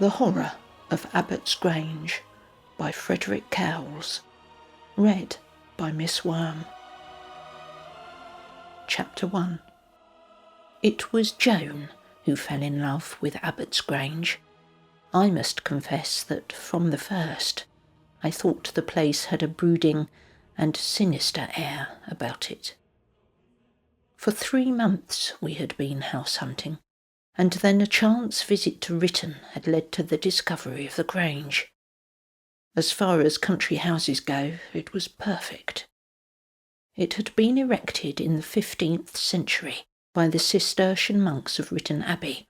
The Horror of Abbot's Grange by Frederick Cowles. Read by Miss Worm. Chapter 1. It was Joan who fell in love with Abbot's Grange. I must confess that from the first I thought the place had a brooding and sinister air about it. For 3 months we had been house hunting, and then a chance visit to Writton had led to the discovery of the Graange. As far as country houses go, it was perfect. It had been erected in the 15th century by the Cistercian monks of Writton Abbey,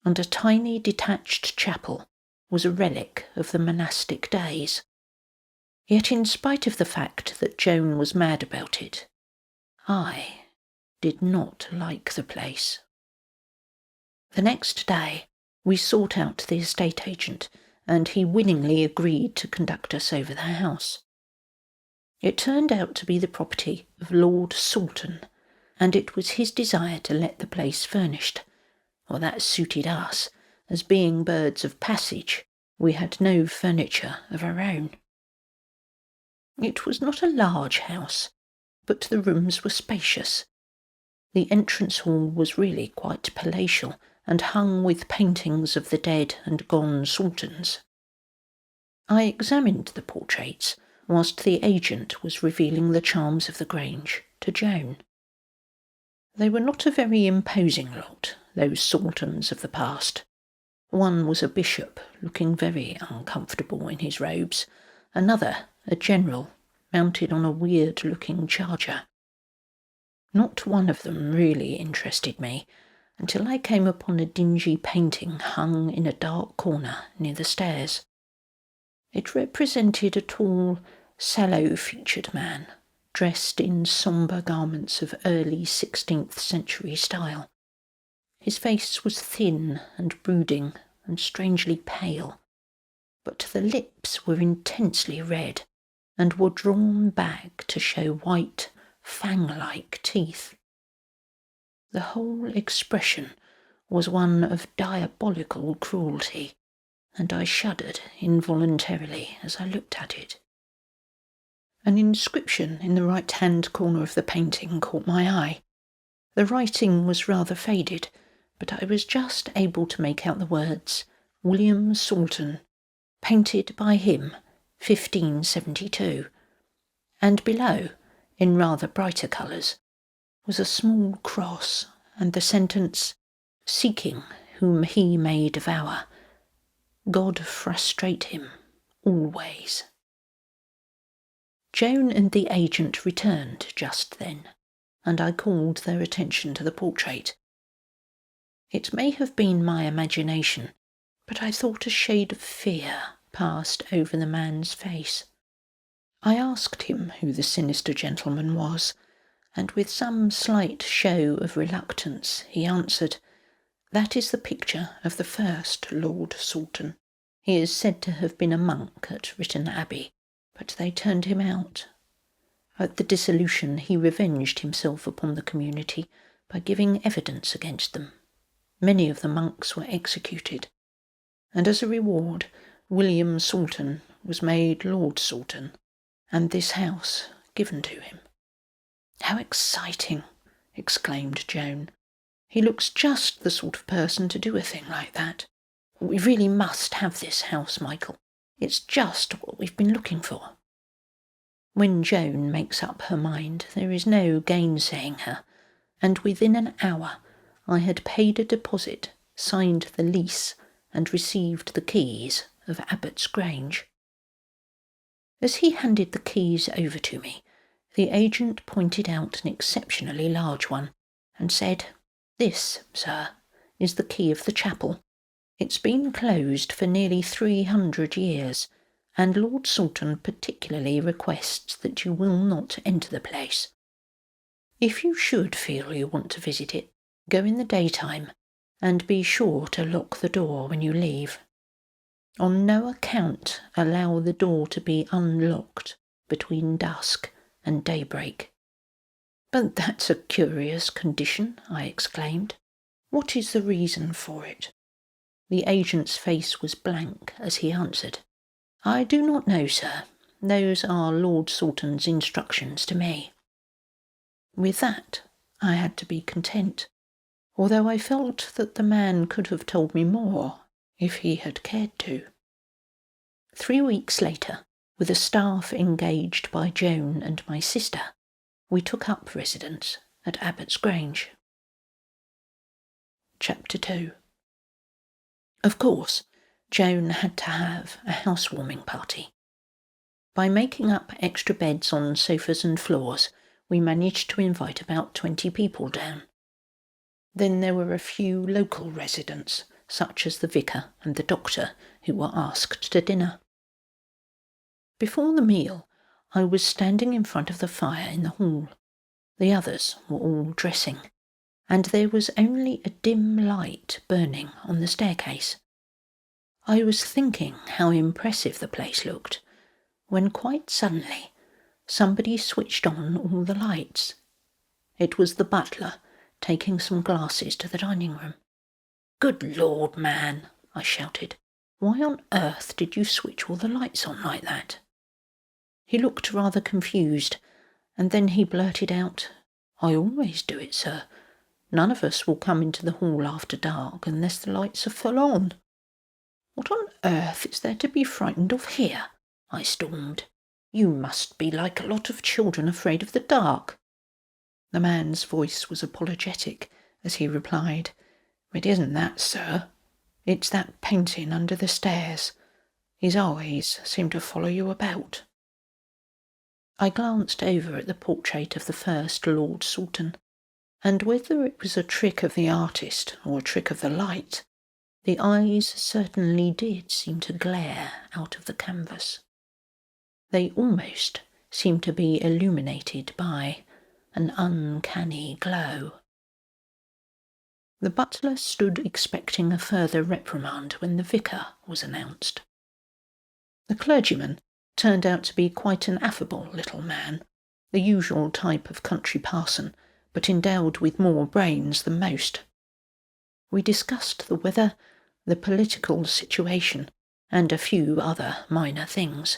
and a tiny detached chapel was a relic of the monastic days. Yet in spite of the fact that Joan was mad about it, I did not like the place. The next day we sought out the estate agent, and he willingly agreed to conduct us over the house. It turned out to be the property of Lord Salton, and it was his desire to let the place furnished. Well, that suited us, as being birds of passage, we had no furniture of our own. It was not a large house, but the rooms were spacious. The entrance hall was really quite palatial, and hung with paintings of the dead and gone Saltons. I examined the portraits whilst the agent was revealing the charms of the Graange to Joan. They were not a very imposing lot, those Saltons of the past. One was a bishop, looking very uncomfortable in his robes, another a general, mounted on a weird-looking charger. Not one of them really interested me, until I came upon a dingy painting hung in a dark corner near the stairs. It represented a tall, sallow-featured man, dressed in sombre garments of early 16th century style. His face was thin and brooding and strangely pale, but the lips were intensely red and were drawn back to show white, fang-like teeth. The whole expression was one of diabolical cruelty, and I shuddered involuntarily as I looked at it. An inscription in the right-hand corner of the painting caught my eye. The writing was rather faded, but I was just able to make out the words, William Salton, painted by him, 1572, and below, in rather brighter colours, was a small cross, and the sentence, seeking whom he may devour. God frustrate him, always. Joan and the agent returned just then, and I called their attention to the portrait. It may have been my imagination, but I thought a shade of fear passed over the man's face. I asked him who the sinister gentleman was, and with some slight show of reluctance he answered, "That is the picture of the first Lord Salton. He is said to have been a monk at Writton Abbey, but they turned him out. At the dissolution he revenged himself upon the community by giving evidence against them. Many of the monks were executed, and as a reward William Salton was made Lord Salton, and this house given to him." "How exciting!" exclaimed Joan. "He looks just the sort of person to do a thing like that. We really must have this house, Michael. It's just what we've been looking for." When Joan makes up her mind, there is no gainsaying her, and within an hour I had paid a deposit, signed the lease, and received the keys of Abbot's Grange. As he handed the keys over to me, the agent pointed out an exceptionally large one, and said, "This, sir, is the key of the chapel. It's been closed for nearly 300 years, and Lord Salton particularly requests that you will not enter the place. If you should feel you want to visit it, go in the daytime, and be sure to lock the door when you leave. On no account allow the door to be unlocked between dusk and daybreak." "But that's a curious condition," I exclaimed. "What is the reason for it?" The agent's face was blank as he answered, "I do not know, sir. Those are Lord Salton's instructions to me." With that, I had to be content, although I felt that the man could have told me more if he had cared to. 3 weeks later, with a staff engaged by Joan and my sister, we took up residence at Abbot's Grange. Chapter 2. Of course, Joan had to have a housewarming party. By making up extra beds on sofas and floors, we managed to invite about 20 people down. Then there were a few local residents, such as the vicar and the doctor, who were asked to dinner. Before the meal, I was standing in front of the fire in the hall. The others were all dressing, and there was only a dim light burning on the staircase. I was thinking how impressive the place looked, when quite suddenly somebody switched on all the lights. It was the butler, taking some glasses to the dining room. "Good Lord, man," I shouted. "Why on earth did you switch all the lights on like that?" He looked rather confused, and then he blurted out, "I always do it, sir. None of us will come into the hall after dark unless the lights are full on." "What on earth is there to be frightened of here?" I stormed. "You must be like a lot of children afraid of the dark." The man's voice was apologetic as he replied, "It isn't that, sir. It's that painting under the stairs. His eyes seem to follow you about." I glanced over at the portrait of the first Lord Salton, and whether it was a trick of the artist or a trick of the light, the eyes certainly did seem to glare out of the canvas. They almost seemed to be illuminated by an uncanny glow. The butler stood expecting a further reprimand when the vicar was announced. The clergyman turned out to be quite an affable little man, the usual type of country parson, but endowed with more brains than most. We discussed the weather, the political situation, and a few other minor things,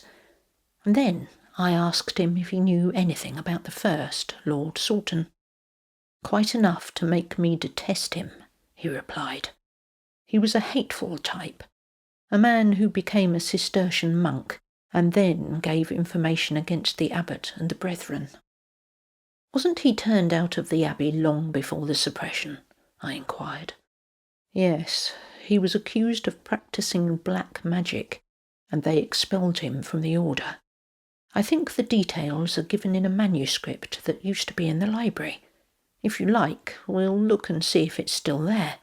and then I asked him if he knew anything about the first Lord Salton. "Quite enough to make me detest him," he replied. "He was a hateful type, a man who became a Cistercian monk and then gave information against the Abbot and the brethren." "Wasn't he turned out of the abbey long before the suppression?" I inquired. "Yes, he was accused of practising black magic, and they expelled him from the order. I think the details are given in a manuscript that used to be in the library. If you like, we'll look and see if it's still there."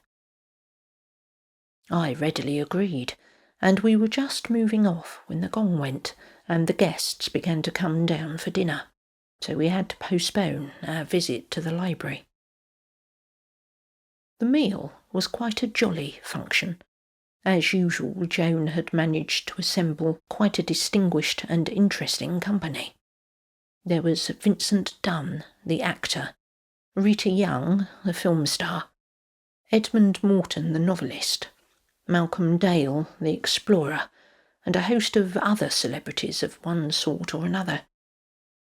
I readily agreed, and we were just moving off when the gong went and the guests began to come down for dinner, so we had to postpone our visit to the library. The meal was quite a jolly function. As usual, Joan had managed to assemble quite a distinguished and interesting company. There was Vincent Dunn, the actor, Rita Young, the film star, Edmund Morton, the novelist, Malcolm Dale, the explorer, and a host of other celebrities of one sort or another.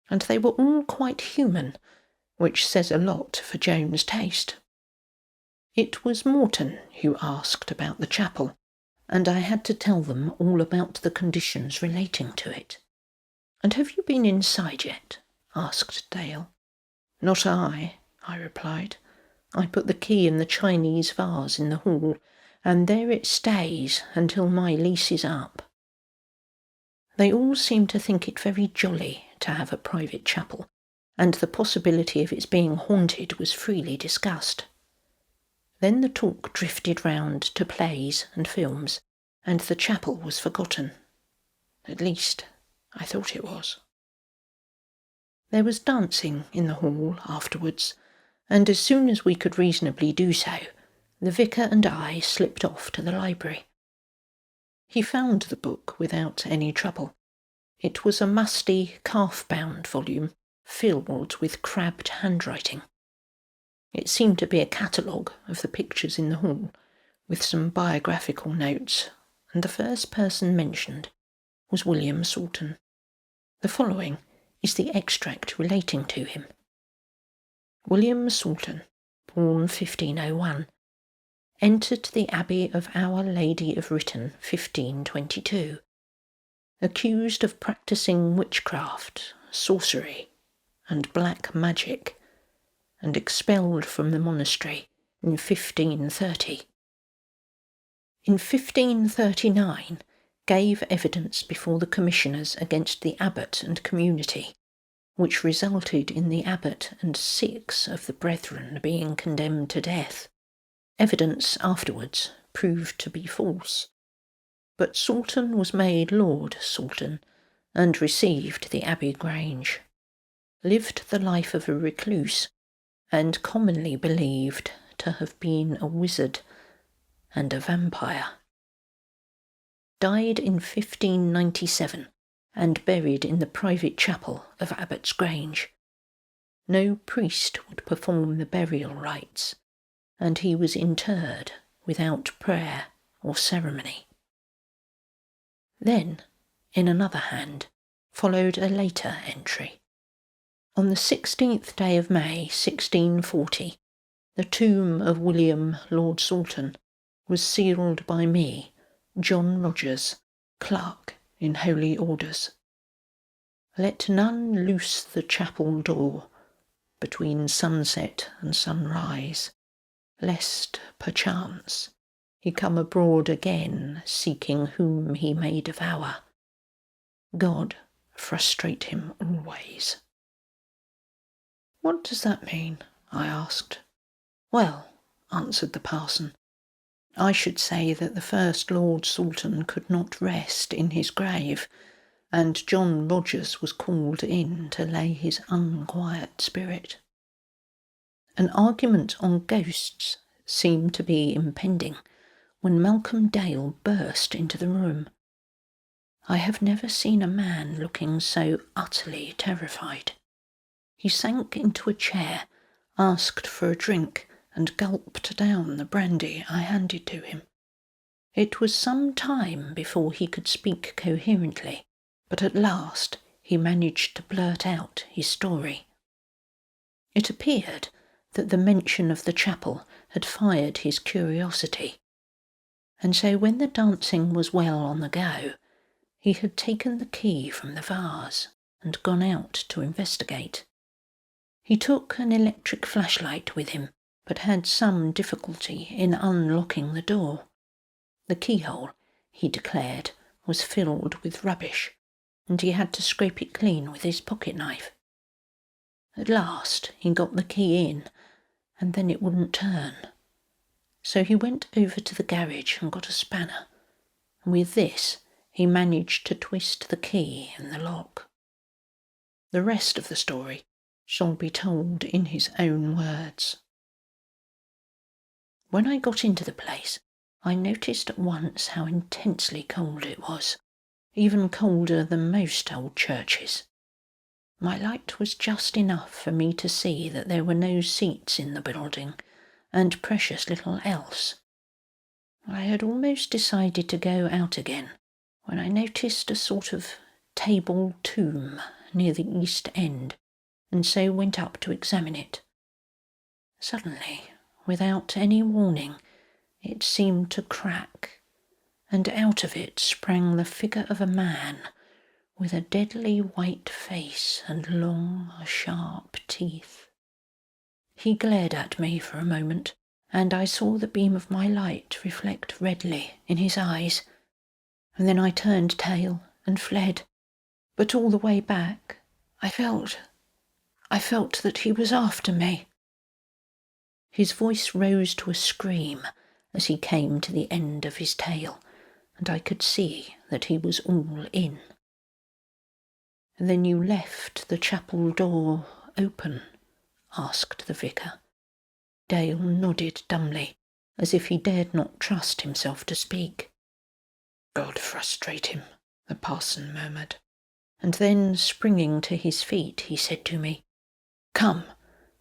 And they were all quite human, which says a lot for Joan's taste. It was Morton who asked about the chapel, and I had to tell them all about the conditions relating to it. "And have you been inside yet?" asked Dale. "Not I," I replied. "I put the key in the Chinese vase in the hall, and there it stays until my lease is up." They all seemed to think it very jolly to have a private chapel, and the possibility of its being haunted was freely discussed. Then the talk drifted round to plays and films, and the chapel was forgotten. At least, I thought it was. There was dancing in the hall afterwards, and as soon as we could reasonably do so, the vicar and I slipped off to the library. He found the book without any trouble. It was a musty, calf-bound volume, filled with crabbed handwriting. It seemed to be a catalogue of the pictures in the hall, with some biographical notes, and the first person mentioned was William Salton. The following is the extract relating to him. William Salton, born 1501, entered the Abbey of Our Lady of Written 1522, accused of practising witchcraft, sorcery, and black magic, and expelled from the monastery in 1530. In 1539, gave evidence before the commissioners against the abbot and community, which resulted in the abbot and 6 of the brethren being condemned to death. Evidence afterwards proved to be false, but Salton was made Lord Salton and received the Abbey Graange, lived the life of a recluse, and commonly believed to have been a wizard and a vampire. Died in 1597 and buried in the private chapel of Abbot's Grange. No priest would perform the burial rites, and he was interred without prayer or ceremony. Then, in another hand, followed a later entry. On the 16th day of May 1640, the tomb of William Lord Salton was sealed by me, John Rogers, clerk in Holy Orders. Let none loose the chapel door between sunset and sunrise, lest, perchance, he come abroad again, seeking whom he may devour. God frustrate him always. What does that mean? I asked. Well, answered the parson, I should say that the first Lord Salton could not rest in his grave, and John Rogers was called in to lay his unquiet spirit. An argument on ghosts seemed to be impending when Malcolm Dale burst into the room. I have never seen a man looking so utterly terrified. He sank into a chair, asked for a drink, and gulped down the brandy I handed to him. It was some time before he could speak coherently, but at last he managed to blurt out his story. It appeared that the mention of the chapel had fired his curiosity, and so when the dancing was well on the go, he had taken the key from the vase and gone out to investigate. He took an electric flashlight with him, but had some difficulty in unlocking the door. The keyhole, he declared, was filled with rubbish, and he had to scrape it clean with his pocket-knife. At last he got the key in, and then it wouldn't turn. So he went over to the garage and got a spanner, and with this he managed to twist the key in the lock. The rest of the story shall be told in his own words. When I got into the place, I noticed at once how intensely cold it was, even colder than most old churches. My light was just enough for me to see that there were no seats in the building, and precious little else. I had almost decided to go out again, when I noticed a sort of table tomb near the east end, and so went up to examine it. Suddenly, without any warning, it seemed to crack, and out of it sprang the figure of a man with a deadly white face and long, sharp teeth. He glared at me for a moment, and I saw the beam of my light reflect redly in his eyes, and then I turned tail and fled. But all the way back, I felt that he was after me. His voice rose to a scream as he came to the end of his tale, and I could see that he was all in. And then you left the chapel door open? Asked the vicar. Dale nodded dumbly, as if he dared not trust himself to speak. God frustrate him, the parson murmured, and then, springing to his feet, he said to me, Come,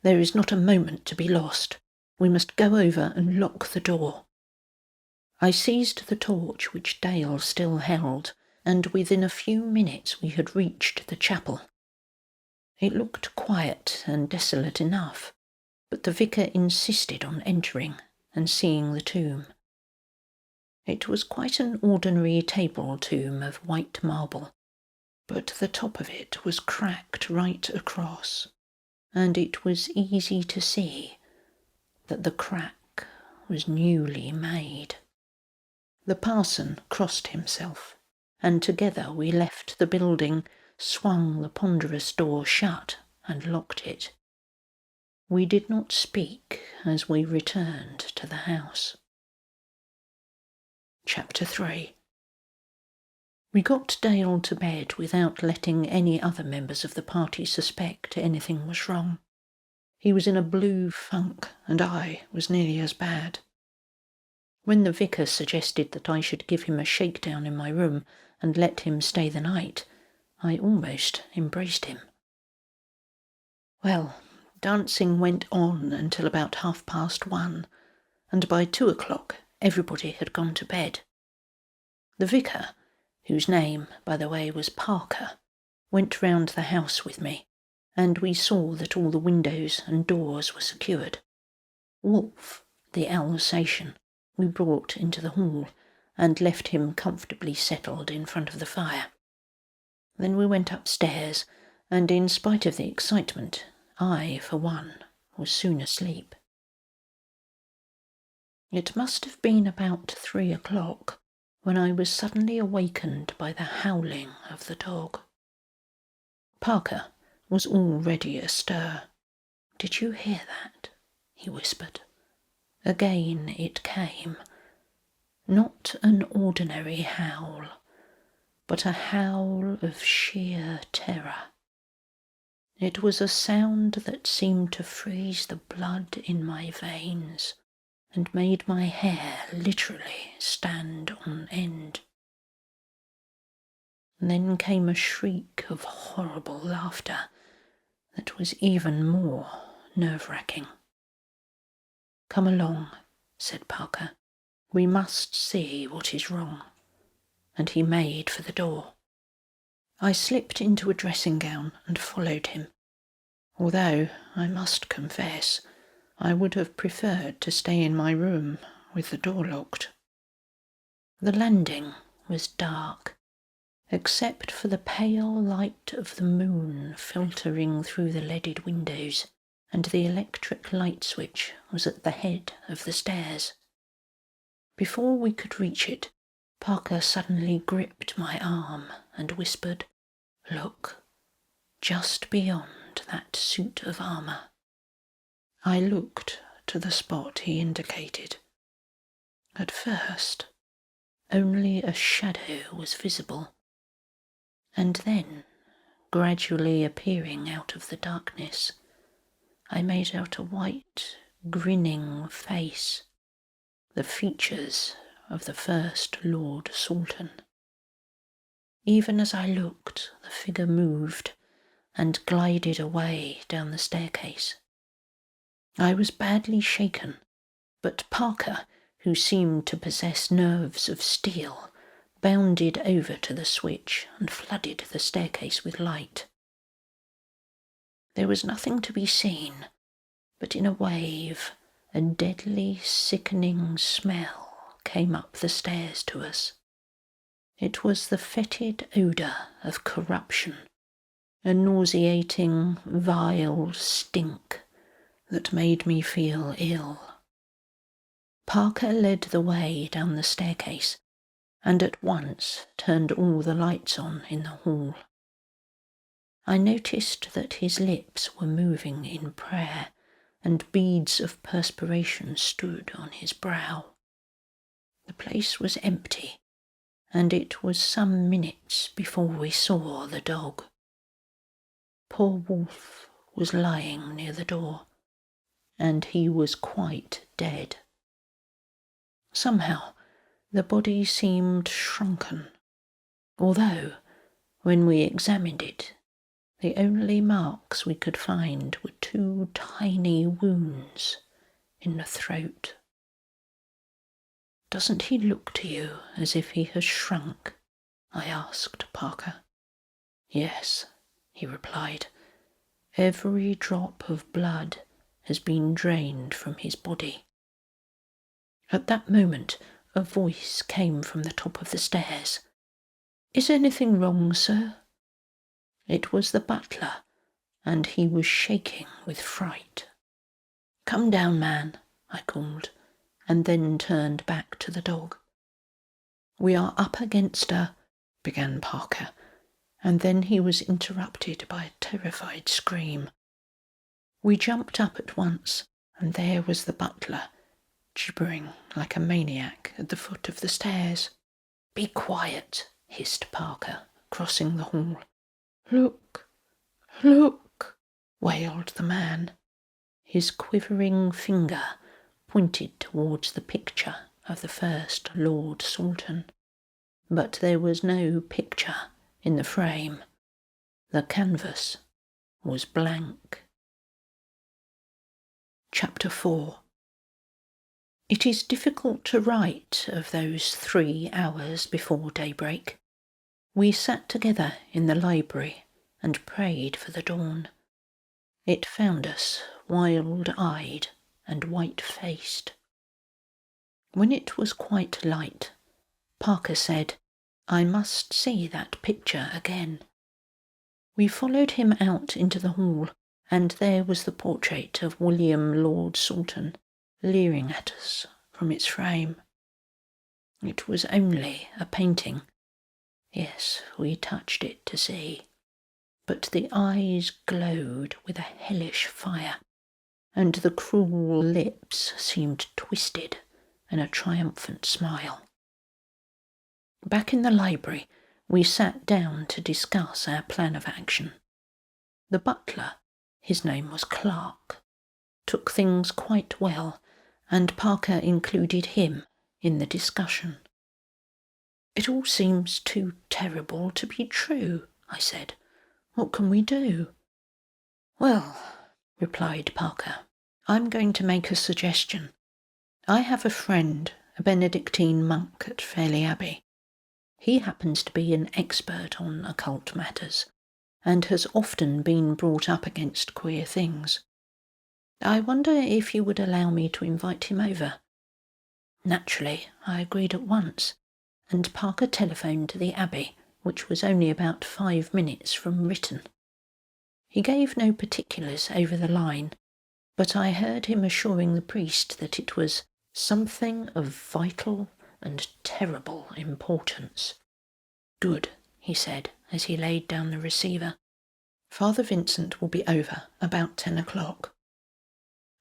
there is not a moment to be lost. We must go over and lock the door. I seized the torch which Dale still held, and within a few minutes we had reached the chapel. It looked quiet and desolate enough, but the vicar insisted on entering and seeing the tomb. It was quite an ordinary table tomb of white marble, but the top of it was cracked right across, and it was easy to see that the crack was newly made. The parson crossed himself, and together we left the building, swung the ponderous door shut, and locked it. We did not speak as we returned to the house. Chapter 3. We got Dale to bed without letting any other members of the party suspect anything was wrong. He was in a blue funk, and I was nearly as bad. When the vicar suggested that I should give him a shakedown in my room and let him stay the night, I almost embraced him. Well, dancing went on until about 1:30, and by 2:00 everybody had gone to bed. The vicar, whose name, by the way, was Parker, went round the house with me, and we saw that all the windows and doors were secured. Wolf, the Alsatian, we brought into the hall, and left him comfortably settled in front of the fire. Then we went upstairs, and in spite of the excitement, I, for one, was soon asleep. It must have been about 3:00 when I was suddenly awakened by the howling of the dog. Parker was already astir. "Did you hear that?" he whispered. Again it came. Not an ordinary howl, but a howl of sheer terror. It was a sound that seemed to freeze the blood in my veins and made my hair literally stand on end. Then came a shriek of horrible laughter that was even more nerve-wracking. "Come along," said Parker. "We must see what is wrong." And he made for the door. I slipped into a dressing gown and followed him, although, I must confess, I would have preferred to stay in my room with the door locked. The landing was dark, except for the pale light of the moon filtering through the leaded windows, and the electric light switch was at the head of the stairs. Before we could reach it, Parker suddenly gripped my arm and whispered, "Look, just beyond that suit of armour." I looked to the spot he indicated. At first, only a shadow was visible, and then, gradually appearing out of the darkness, I made out a white, grinning face, the features of the first Lord Salton. Even as I looked, the figure moved and glided away down the staircase. I was badly shaken, but Parker, who seemed to possess nerves of steel, bounded over to the switch and flooded the staircase with light. There was nothing to be seen, but in a wave, a deadly, sickening smell came up the stairs to us. It was the fetid odour of corruption, a nauseating, vile stink that made me feel ill. Parker led the way down the staircase, and at once turned all the lights on in the hall. I noticed that his lips were moving in prayer, and beads of perspiration stood on his brow. The place was empty, and it was some minutes before we saw the dog. Poor Wolf was lying near the door, and he was quite dead. Somehow, the body seemed shrunken, although, when we examined it, the only marks we could find were 2 tiny wounds in the throat. "Doesn't he look to you as if he has shrunk?" I asked Parker. "Yes," he replied. "Every drop of blood has been drained from his body." At that moment, a voice came from the top of the stairs. "Is anything wrong, sir?" It was the butler, and he was shaking with fright. "Come down, man," I called, and then turned back to the dog. "We are up against a—" began Parker, and then he was interrupted by a terrified scream. We jumped up at once, and there was the butler, gibbering like a maniac at the foot of the stairs. "Be quiet," hissed Parker, crossing the hall. "Look, look," wailed the man. His quivering finger pointed towards the picture of the first Lord Salton. But there was no picture in the frame. The canvas was blank. Chapter 4. It is difficult to write of those 3 hours before daybreak. We sat together in the library and prayed for the dawn. It found us wild-eyed and white-faced. When it was quite light, Parker said, "I must see that picture again." We followed him out into the hall, and there was the portrait of William Lord Salton, leering at us from its frame. It was only a painting. Yes, we touched it to see. But the eyes glowed with a hellish fire, and the cruel lips seemed twisted in a triumphant smile. Back in the library, we sat down to discuss our plan of action. The butler, his name was Clark, took things quite well, and Parker included him in the discussion. "It all seems too terrible to be true," I said. "What can we do?" "Well," replied Parker, "I'm going to make a suggestion. I have a friend, a Benedictine monk at Fairley Abbey. He happens to be an expert on occult matters, and has often been brought up against queer things. I wonder if you would allow me to invite him over." Naturally, I agreed at once, and Parker telephoned to the Abbey, which was only about 5 minutes from Written. He gave no particulars over the line, but I heard him assuring the priest that it was something of vital and terrible importance. "Good," he said, as he laid down the receiver. "Father Vincent will be over about 10 o'clock.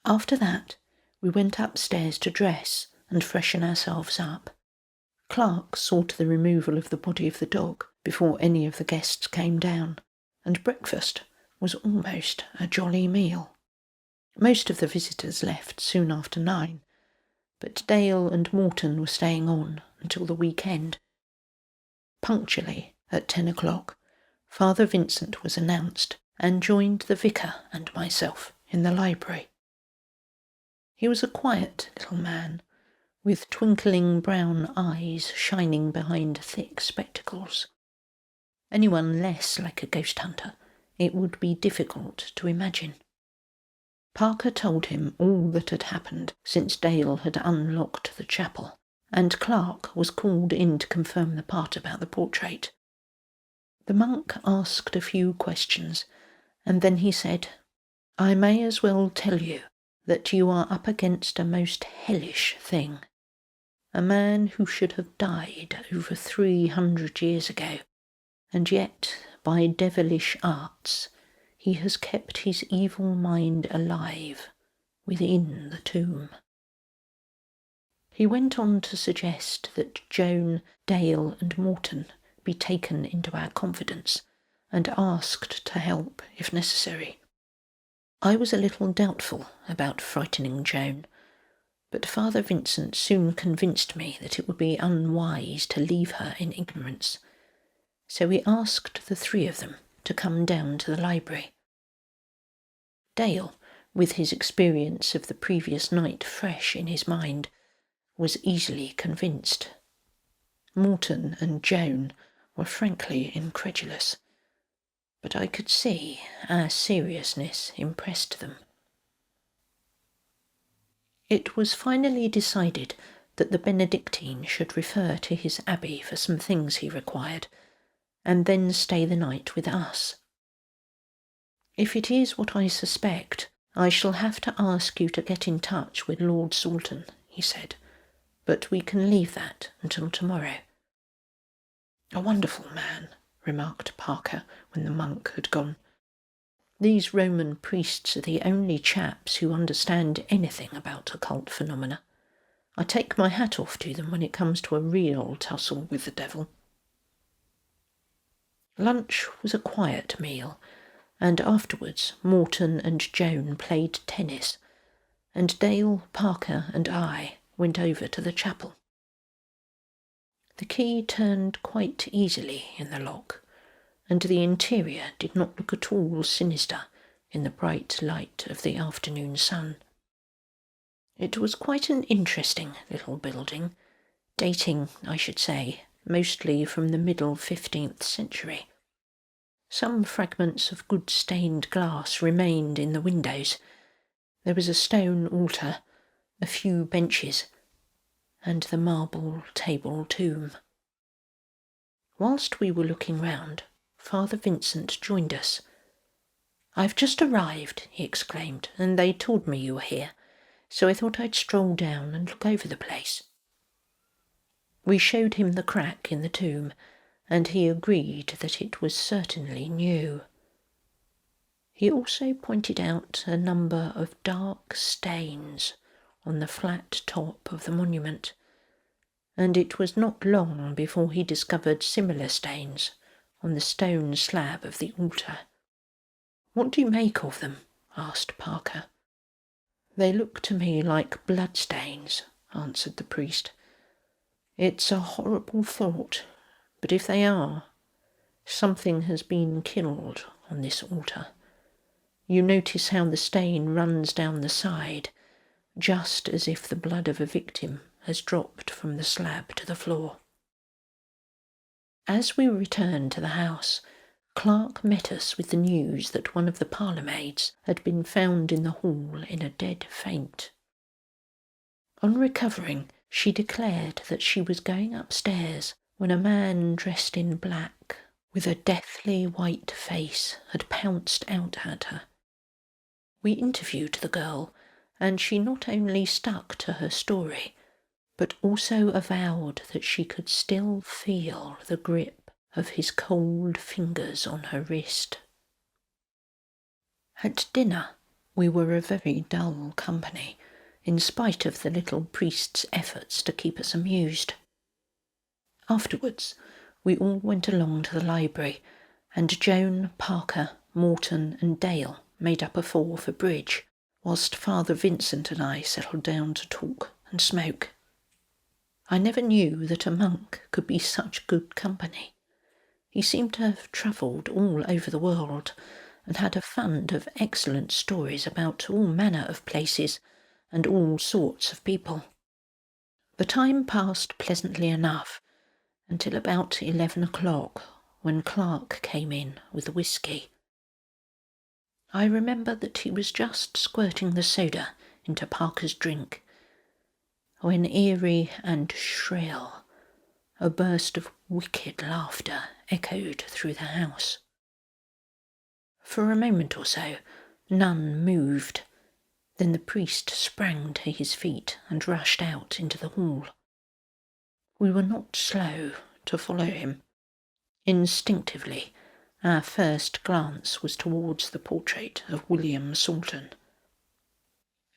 After that, we went upstairs to dress and freshen ourselves up. Clark saw to the removal of the body of the dog before any of the guests came down, and breakfast was almost a jolly meal. Most of the visitors left soon after 9, but Dale and Morton were staying on until the weekend. Punctually at 10 o'clock, Father Vincent was announced and joined the vicar and myself in the library. He was a quiet little man, with twinkling brown eyes shining behind thick spectacles. Anyone less like a ghost hunter it would be difficult to imagine. Parker told him all that had happened since Dale had unlocked the chapel, and Clark was called in to confirm the part about the portrait. The monk asked a few questions, and then he said, "I may as well tell you that you are up against a most hellish thing. A man who should have died over 300 years ago, and yet, by devilish arts, he has kept his evil mind alive within the tomb." He went on to suggest that Joan, Dale and Morton be taken into our confidence and asked to help if necessary. I was a little doubtful about frightening Joan, but Father Vincent soon convinced me that it would be unwise to leave her in ignorance, so we asked the 3 of them to come down to the library. Dale, with his experience of the previous night fresh in his mind, was easily convinced. Morton and Joan were frankly incredulous, but I could see our seriousness impressed them. It was finally decided that the Benedictine should refer to his abbey for some things he required, and then stay the night with us. If it is what I suspect, I shall have to ask you to get in touch with Lord Salton, he said, but we can leave that until tomorrow. A wonderful man, remarked Parker when the monk had gone. These Roman priests are the only chaps who understand anything about occult phenomena. I take my hat off to them when it comes to a real tussle with the devil. Lunch was a quiet meal, and afterwards Morton and Joan played tennis, and Dale, Parker and I went over to the chapel. The key turned quite easily in the lock, and the interior did not look at all sinister in the bright light of the afternoon sun. It was quite an interesting little building, dating, I should say, mostly from the middle 15th century. Some fragments of good stained glass remained in the windows. There was a stone altar, a few benches, and the marble table tomb. Whilst we were looking round, Father Vincent joined us. "I've just arrived," he exclaimed, "and they told me you were here, so I thought I'd stroll down and look over the place." We showed him the crack in the tomb, and he agreed that it was certainly new. He also pointed out a number of dark stains on the flat top of the monument, and it was not long before he discovered similar stains on the stone slab of the altar. "What do you make of them?" asked Parker. "They look to me like bloodstains," answered the priest. "It's a horrible thought, but if they are, something has been killed on this altar. You notice how the stain runs down the side, just as if the blood of a victim has dropped from the slab to the floor." As we returned to the house, Clark met us with the news that one of the parlour-maids had been found in the hall in a dead faint. On recovering, she declared that she was going upstairs when a man dressed in black, with a deathly white face, had pounced out at her. We interviewed the girl, and she not only stuck to her story, but also avowed that she could still feel the grip of his cold fingers on her wrist. At dinner, we were a very dull company, in spite of the little priest's efforts to keep us amused. Afterwards, we all went along to the library, and Joan, Parker, Morton and Dale made up a four for bridge, whilst Father Vincent and I settled down to talk and smoke. I never knew that a monk could be such good company. He seemed to have travelled all over the world, and had a fund of excellent stories about all manner of places and all sorts of people. The time passed pleasantly enough until about 11 o'clock, when Clark came in with the whisky. I remember that he was just squirting the soda into Parker's drink, when eerie and shrill, a burst of wicked laughter echoed through the house. For a moment or so, none moved. Then the priest sprang to his feet and rushed out into the hall. We were not slow to follow him. Instinctively, our first glance was towards the portrait of William Salton.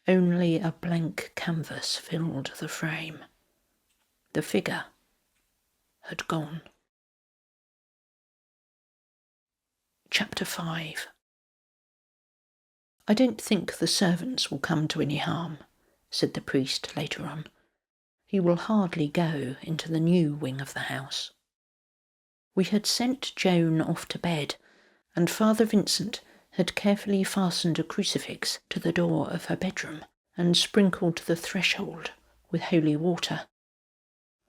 Only a blank canvas filled the frame. The figure had gone. Chapter 5. "I don't think the servants will come to any harm," said the priest later on. "He will hardly go into the new wing of the house." We had sent Joan off to bed, and Father Vincent had carefully fastened a crucifix to the door of her bedroom and sprinkled the threshold with holy water.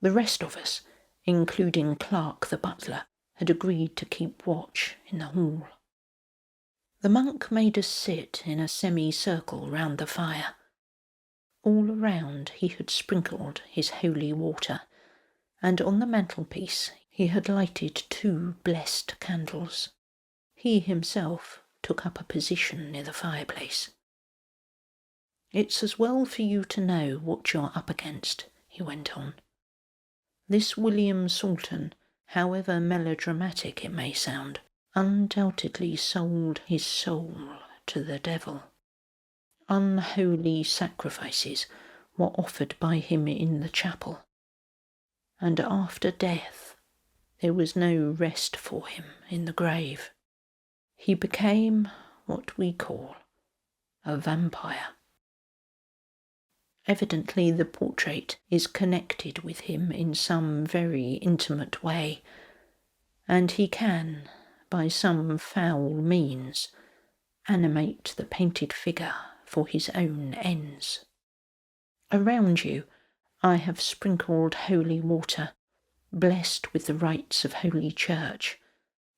The rest of us, including Clark the butler, had agreed to keep watch in the hall. The monk made us sit in a semicircle round the fire. All around he had sprinkled his holy water, and on the mantelpiece he had lighted 2 blessed candles. He himself took up a position near the fireplace. "It's as well for you to know what you're up against," he went on. "This William Salton, however melodramatic it may sound, undoubtedly sold his soul to the devil. Unholy sacrifices were offered by him in the chapel, and after death there was no rest for him in the grave. He became what we call a vampire. Evidently the portrait is connected with him in some very intimate way, and he can, by some foul means, animate the painted figure for his own ends. Around you I have sprinkled holy water, blessed with the rites of Holy Church,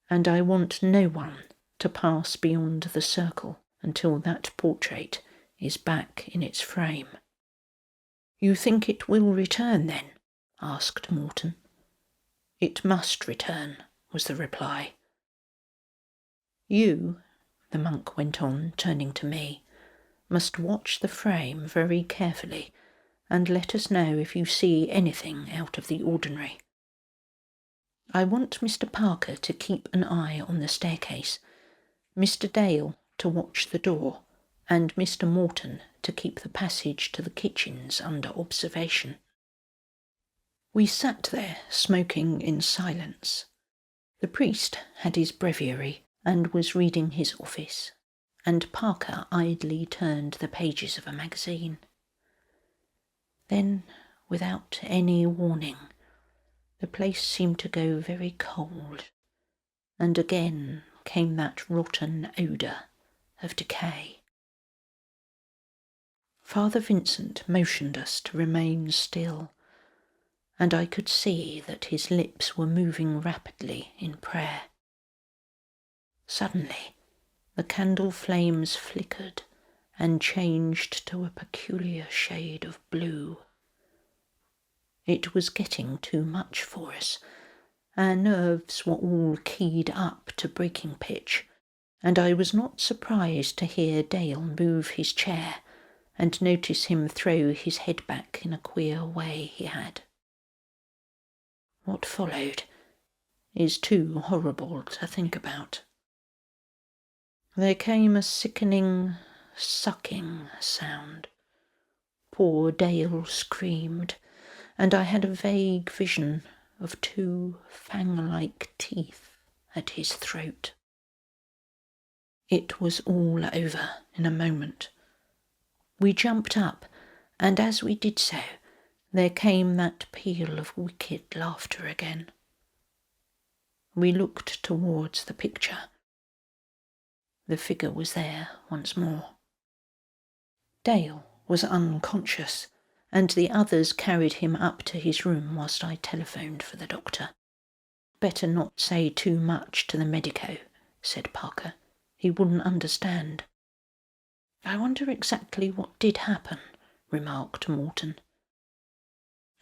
and I want no one to pass beyond the circle until that portrait is back in its frame." "You think it will return, then?" asked Morton. "It must return," was the reply. "You," the monk went on, turning to me, "must watch the frame very carefully, and let us know if you see anything out of the ordinary. I want Mr. Parker to keep an eye on the staircase, Mr. Dale to watch the door, and Mr. Morton to keep the passage to the kitchens under observation." We sat there smoking in silence. The priest had his breviary and was reading his office, and Parker idly turned the pages of a magazine. Then, without any warning, the place seemed to go very cold, and again came that rotten odour of decay. Father Vincent motioned us to remain still, and I could see that his lips were moving rapidly in prayer. Suddenly, the candle flames flickered and changed to a peculiar shade of blue. It was getting too much for us. Our nerves were all keyed up to breaking pitch, and I was not surprised to hear Dale move his chair and notice him throw his head back in a queer way he had. What followed is too horrible to think about. There came a sickening, sucking sound. Poor Dale screamed, and I had a vague vision of 2 fang-like teeth at his throat. It was all over in a moment. We jumped up, and as we did so, there came that peal of wicked laughter again. We looked towards the picture. The figure was there once more. Dale was unconscious, and the others carried him up to his room whilst I telephoned for the doctor. "Better not say too much to the medico," said Parker. "He wouldn't understand." "I wonder exactly what did happen," remarked Morton.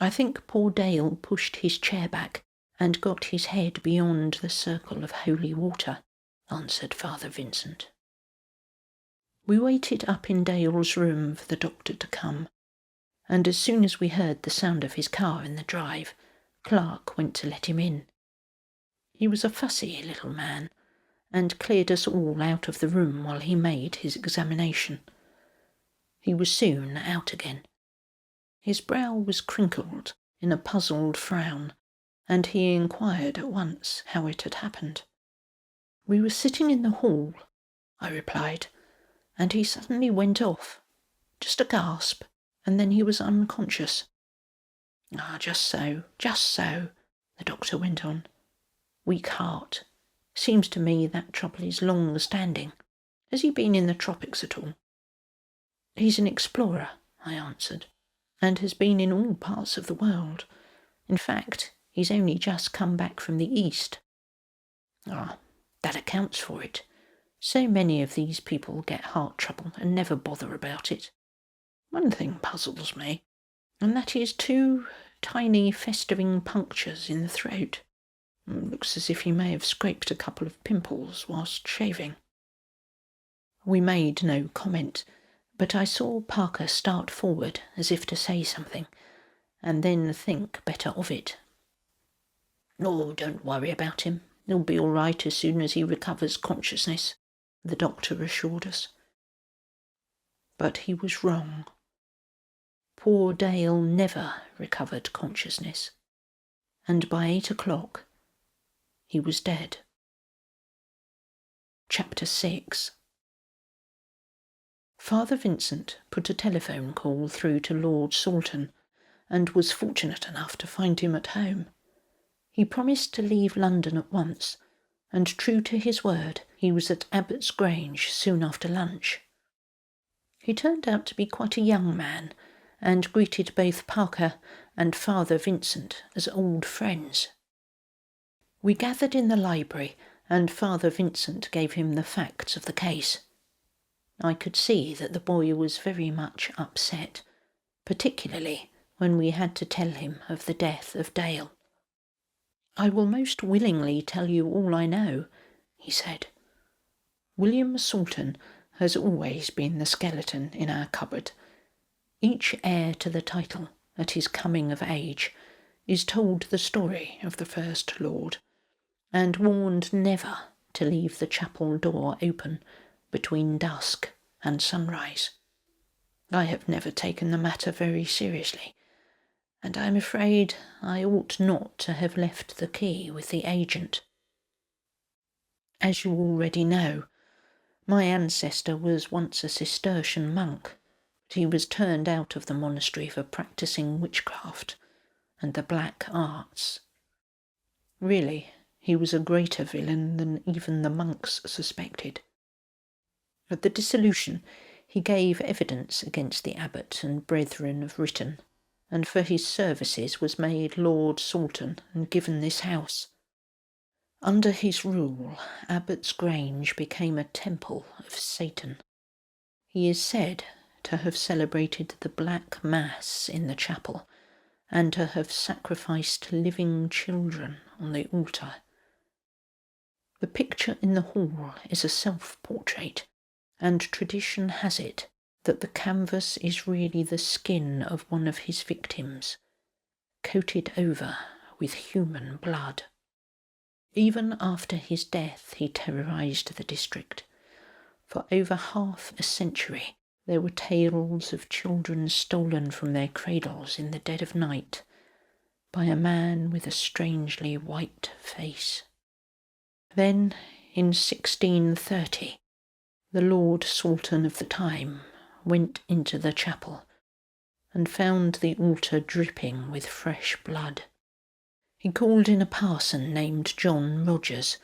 "I think poor Dale pushed his chair back and got his head beyond the circle of holy water," answered Father Vincent. We waited up in Dale's room for the doctor to come, and as soon as we heard the sound of his car in the drive, Clark went to let him in. He was a fussy little man, and cleared us all out of the room while he made his examination. He was soon out again. His brow was crinkled in a puzzled frown, and he inquired at once how it had happened. "We were sitting in the hall," I replied, "and he suddenly went off. Just a gasp, and then he was unconscious." Just so, the doctor went on. "Weak heart. Seems to me that trouble is long-standing. Has he been in the tropics at all?" "He's an explorer," I answered, and has been in all parts of the world. In fact, he's only just come back from the East. Ah, that accounts for it. So many of these people get heart trouble and never bother about it. One thing puzzles me, and that is 2 tiny festering punctures in the throat. Looks as if he may have scraped a couple of pimples whilst shaving. We made no comment, but I saw Parker start forward as if to say something, and then think better of it. "Oh, don't worry about him. He'll be all right as soon as he recovers consciousness," the doctor assured us. But he was wrong. Poor Dale never recovered consciousness, and by 8 o'clock he was dead. Chapter 6. Father Vincent put a telephone call through to Lord Salton, and was fortunate enough to find him at home. He promised to leave London at once, and true to his word, he was at Abbot's Grange soon after lunch. He turned out to be quite a young man, and greeted both Parker and Father Vincent as old friends. We gathered in the library, and Father Vincent gave him the facts of the case. I could see that the boy was very much upset, particularly when we had to tell him of the death of Dale. "I will most willingly tell you all I know," he said. "William Salton has always been the skeleton in our cupboard. Each heir to the title, at his coming of age, is told the story of the First Lord, and warned never to leave the chapel door open between dusk and sunrise. I have never taken the matter very seriously, and I am afraid I ought not to have left the key with the agent. As you already know, my ancestor was once a Cistercian monk, but he was turned out of the monastery for practising witchcraft and the black arts. Really, he was a greater villain than even the monks suspected. At the dissolution, he gave evidence against the abbot and brethren of Writton, and for his services was made Lord Salton and given this house. Under his rule, Abbot's Grange became a temple of Satan. He is said to have celebrated the Black Mass in the chapel, and to have sacrificed living children on the altar. The picture in the hall is a self-portrait, and tradition has it that the canvas is really the skin of one of his victims, coated over with human blood. Even after his death he terrorised the district. For over half a century there were tales of children stolen from their cradles in the dead of night by a man with a strangely white face. Then, in 1630, the Lord Salton of the time went into the chapel and found the altar dripping with fresh blood. He called in a parson named John Rogers,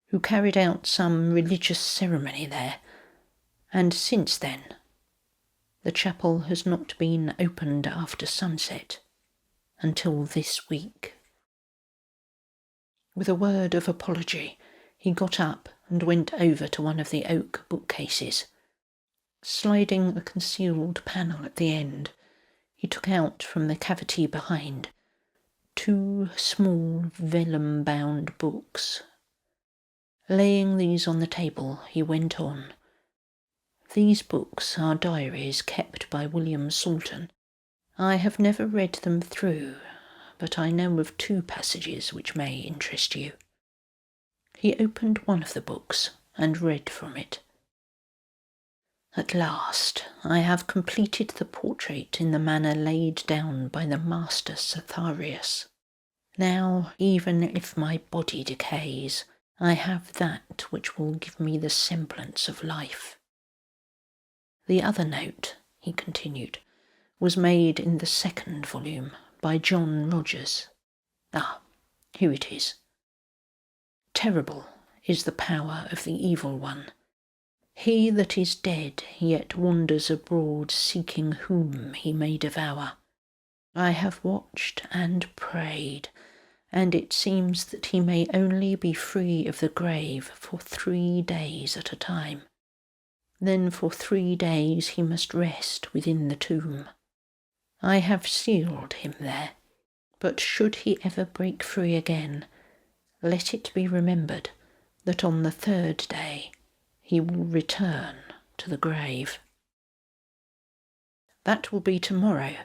who carried out some religious ceremony there, and since then the chapel has not been opened after sunset until this week. With a word of apology, he got up and went over to one of the oak bookcases. Sliding a concealed panel at the end, he took out from the cavity behind 2 small vellum-bound books. Laying these on the table, he went on. "These books are diaries kept by William Salton. I have never read them through, but I know of 2 passages which may interest you." He opened one of the books and read from it. "At last I have completed the portrait in the manner laid down by the master Cetharius. Now, even if my body decays, I have that which will give me the semblance of life." The other note, he continued, was made in the 2nd volume by John Rogers. Here it is. "Terrible is the power of the evil one. He that is dead yet wanders abroad seeking whom he may devour. I have watched and prayed, and it seems that he may only be free of the grave for 3 days at a time. Then for 3 days he must rest within the tomb. I have sealed him there, but should he ever break free again, let it be remembered that on the 3rd day he will return to the grave." "That will be tomorrow,"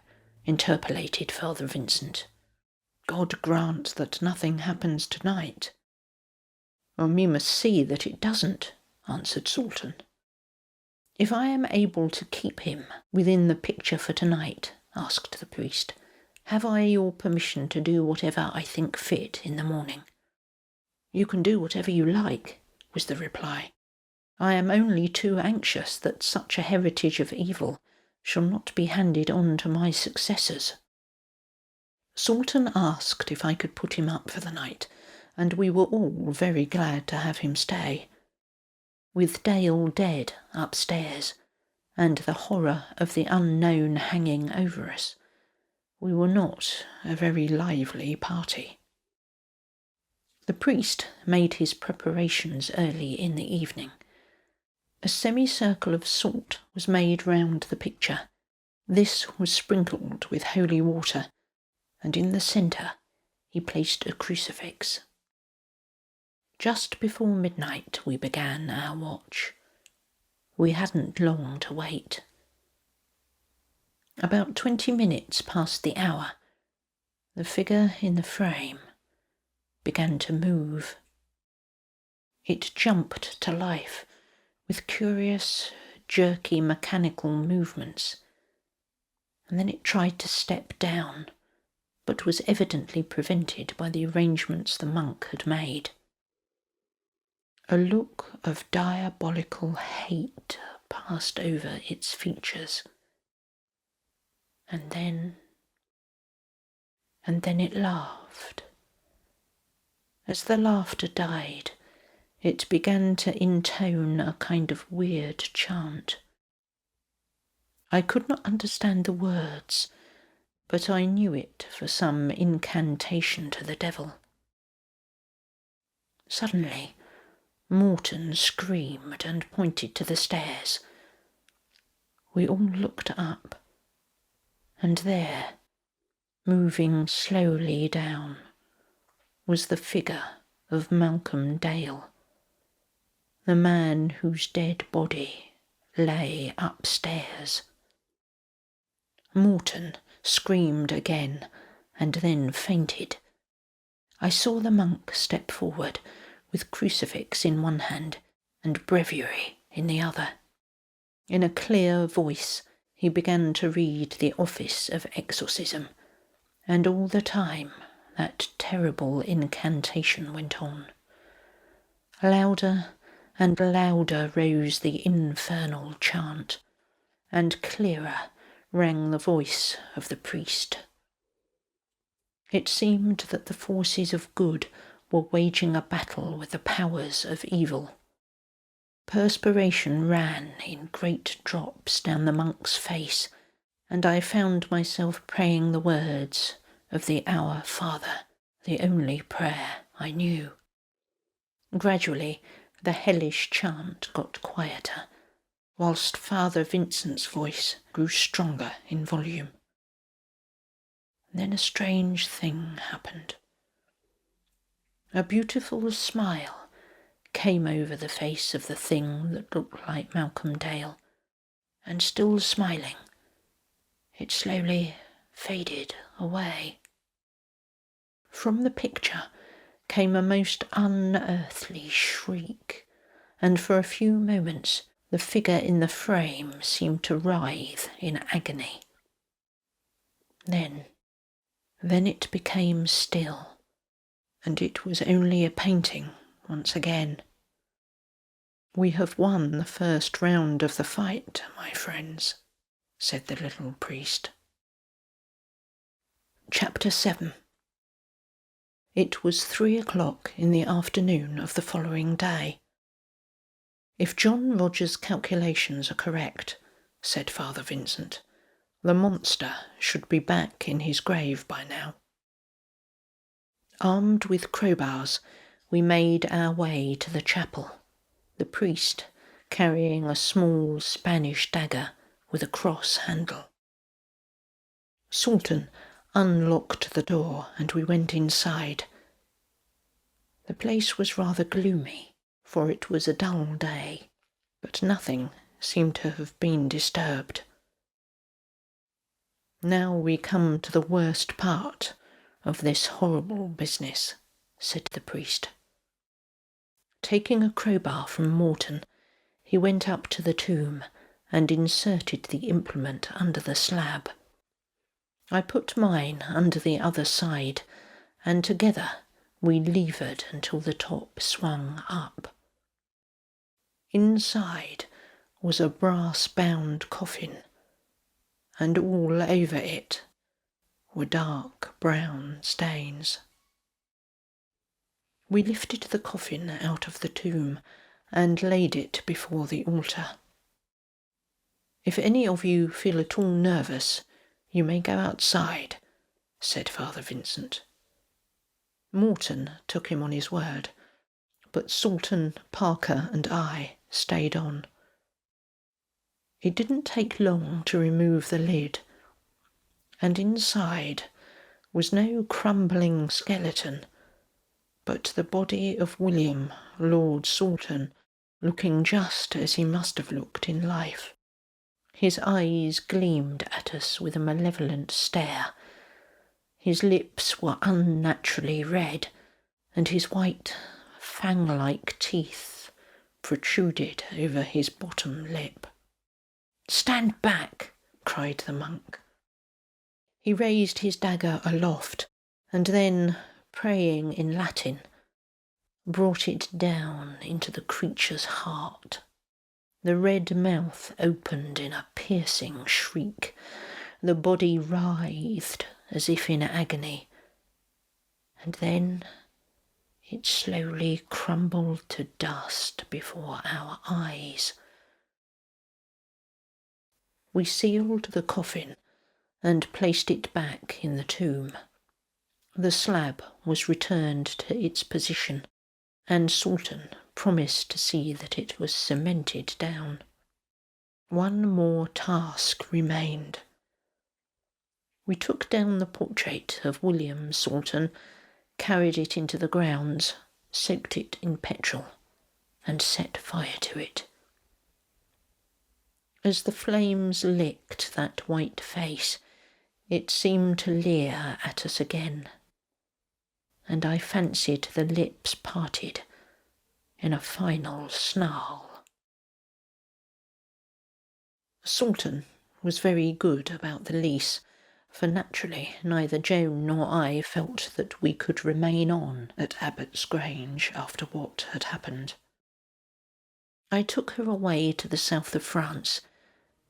interpolated Father Vincent. "God grant that nothing happens tonight." "We must see that it doesn't," answered Sultan. "If I am able to keep him within the picture for tonight," asked the priest, "have I your permission to do whatever I think fit in the morning?" "You can do whatever you like," was the reply. "I am only too anxious that such a heritage of evil shall not be handed on to my successors." Sultan asked if I could put him up for the night, and we were all very glad to have him stay. With Dale dead upstairs, and the horror of the unknown hanging over us, we were not a very lively party. The priest made his preparations early in the evening. A semicircle of salt was made round the picture. This was sprinkled with holy water, and in the centre he placed a crucifix. Just before midnight we began our watch. We hadn't long to wait. About 20 minutes past the hour, the figure in the frame began to move. It jumped to life with curious, jerky, mechanical movements, and then it tried to step down, but was evidently prevented by the arrangements the monk had made. A look of diabolical hate passed over its features, and then it laughed. As the laughter died, it began to intone a kind of weird chant. I could not understand the words, but I knew it for some incantation to the devil. Suddenly, Morton screamed and pointed to the stairs. We all looked up, and there, moving slowly down, was the figure of Malcolm Dale, the man whose dead body lay upstairs. Morton screamed again, and then fainted. I saw the monk step forward, with crucifix in one hand and breviary in the other. In a clear voice he began to read the office of exorcism, and all the time that terrible incantation went on. Louder and louder rose the infernal chant, and clearer rang the voice of the priest. It seemed that the forces of good were waging a battle with the powers of evil. Perspiration ran in great drops down the monk's face, and I found myself praying the words of the Our Father, the only prayer I knew. Gradually, the hellish chant got quieter, whilst Father Vincent's voice grew stronger in volume. Then a strange thing happened. A beautiful smile came over the face of the thing that looked like Malcolm Dale, and still smiling, it slowly faded away. From the picture came a most unearthly shriek, and for a few moments the figure in the frame seemed to writhe in agony. Then it became still, and it was only a painting once again. "We have won the first round of the fight, my friends," said the little priest. Chapter 7. It was 3 o'clock in the afternoon of the following day. "If John Roger's calculations are correct," said Father Vincent, The monster should be back in his grave by now. Armed with crowbars, we made our way to the chapel, the priest carrying a small Spanish dagger with a cross handle. Sultan unlocked the door and we went inside. The place was rather gloomy, for it was a dull day, but nothing seemed to have been disturbed. Now we come to the worst part of this horrible business, said the priest. Taking a crowbar from Morton, he went up to the tomb and inserted the implement under the slab. I put mine under the other side, and together we levered until the top swung up. Inside was a brass-bound coffin, and all over it were dark brown stains. We lifted the coffin out of the tomb and laid it before the altar. If any of you feel at all nervous, you may go outside, said Father Vincent. Morton took him on his word, but Sultan, Parker and I stayed on. It didn't take long to remove the lid, and inside was no crumbling skeleton, but the body of William, Lord Sultan, looking just as he must have looked in life. His eyes gleamed at us with a malevolent stare. His lips were unnaturally red, and his white, fang-like teeth protruded over his bottom lip. "Stand back!" cried the monk. He raised his dagger aloft, and then, praying in Latin, brought it down into the creature's heart. The red mouth opened in a piercing shriek. The body writhed as if in agony, and then it slowly crumbled to dust before our eyes. We sealed the coffin and placed it back in the tomb. The slab was returned to its position, and Sultan promised to see that it was cemented down. One more task remained. We took down the portrait of William Sultan, carried it into the grounds, soaked it in petrol, and set fire to it. As the flames licked that white face, it seemed to leer at us again, and I fancied the lips parted in a final snarl. Sultan was very good about the lease, for naturally neither Joan nor I felt that we could remain on at Abbot's Grange after what had happened. I took her away to the south of France,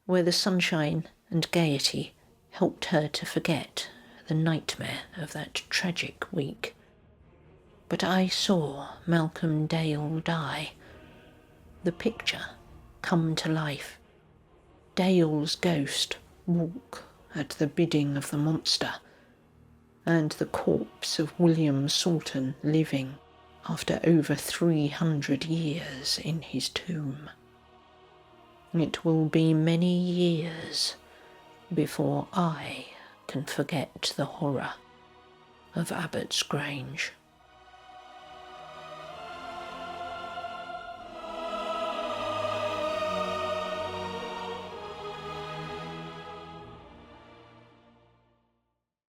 where the sunshine and gaiety helped her to forget the nightmare of that tragic week. But I saw Malcolm Dale die, the picture come to life, Dale's ghost walk at the bidding of the monster, and the corpse of William Sultan living after over 300 years in his tomb. It will be many years before I can forget the horror of Abbott's Grange.